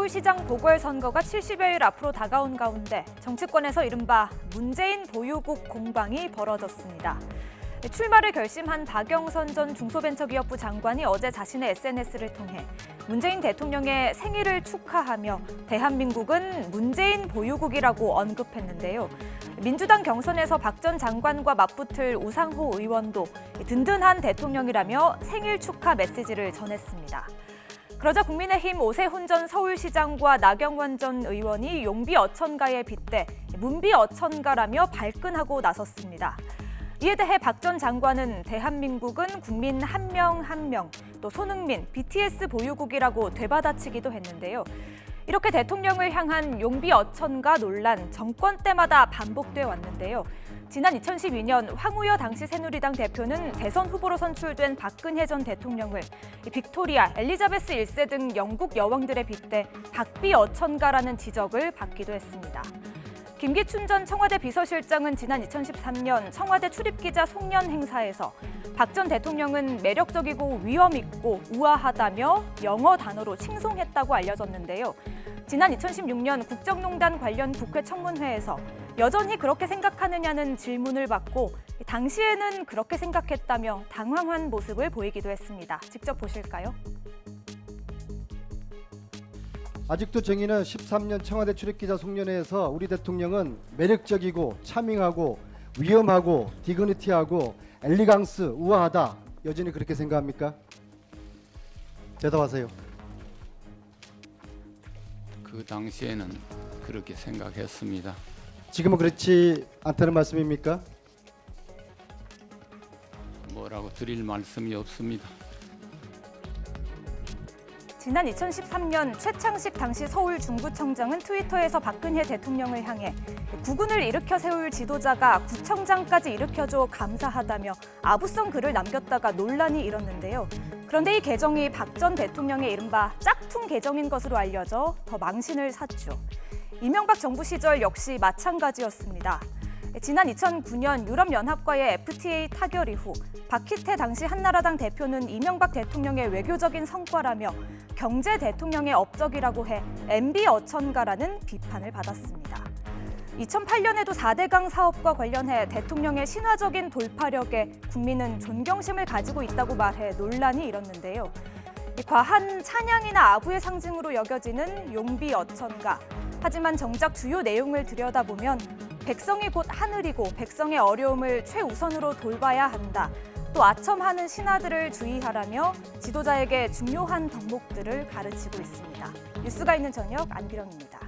서울시장 보궐선거가 70여일 앞으로 다가온 가운데 정치권에서 이른바 문재인 보유국 공방이 벌어졌습니다. 출마를 결심한 박영선 전 중소벤처기업부 장관이 어제 자신의 SNS를 통해 문재인 대통령의 생일을 축하하며 대한민국은 문재인 보유국이라고 언급했는데요. 민주당 경선에서 박 전 장관과 맞붙을 우상호 의원도 든든한 대통령이라며 생일 축하 메시지를 전했습니다. 그러자 국민의힘 오세훈 전 서울시장과 나경원 전 의원이 용비 어천가에 빗대 문비 어천가라며 발끈하고 나섰습니다. 이에 대해 박 전 장관은 대한민국은 국민 한 명 한 명, 또 손흥민, BTS 보유국이라고 되받아치기도 했는데요. 이렇게 대통령을 향한 용비 어천가 논란 정권 때마다 반복돼 왔는데요. 지난 2012년 황우여 당시 새누리당 대표는 대선 후보로 선출된 박근혜 전 대통령을 빅토리아, 엘리자베스 1세 등 영국 여왕들에 빗대 박비 어천가라는 지적을 받기도 했습니다. 김기춘 전 청와대 비서실장은 지난 2013년 청와대 출입기자 송년 행사에서 박 전 대통령은 매력적이고 위험 있고 우아하다며 영어 단어로 칭송했다고 알려졌는데요. 지난 2016년 국정농단 관련 국회 청문회에서 여전히 그렇게 생각하느냐는 질문을 받고 당시에는 그렇게 생각했다며 당황한 모습을 보이기도 했습니다. 직접 보실까요? 아직도 정의는 13년 청와대 출입기자 송년회에서 우리 대통령은 매력적이고 차밍하고 위험하고 디그니티하고 엘리강스, 우아하다. 여전히 그렇게 생각합니까? 대답하세요. 그 당시에는 그렇게 생각했습니다. 지금은 그렇지 않다는 말씀입니까? 뭐라고 드릴 말씀이 없습니다. 지난 2013년 최창식 당시 서울 중구청장은 트위터에서 박근혜 대통령을 향해 국군을 일으켜 세울 지도자가 구청장까지 일으켜줘 감사하다며 아부성 글을 남겼다가 논란이 일었는데요. 그런데 이 계정이 박 전 대통령의 이른바 짝퉁 계정인 것으로 알려져 더 망신을 샀죠. 이명박 정부 시절 역시 마찬가지였습니다. 지난 2009년 유럽연합과의 FTA 타결 이후 박희태 당시 한나라당 대표는 이명박 대통령의 외교적인 성과라며 경제 대통령의 업적이라고 해 MB 어천가라는 비판을 받았습니다. 2008년에도 4대강 사업과 관련해 대통령의 신화적인 돌파력에 국민은 존경심을 가지고 있다고 말해 논란이 일었는데요. 과한 찬양이나 아부의 상징으로 여겨지는 용비 어천가. 하지만 정작 주요 내용을 들여다보면 백성이 곧 하늘이고 백성의 어려움을 최우선으로 돌봐야 한다. 또 아첨하는 신하들을 주의하라며 지도자에게 중요한 덕목들을 가르치고 있습니다. 뉴스가 있는 저녁 안기령입니다.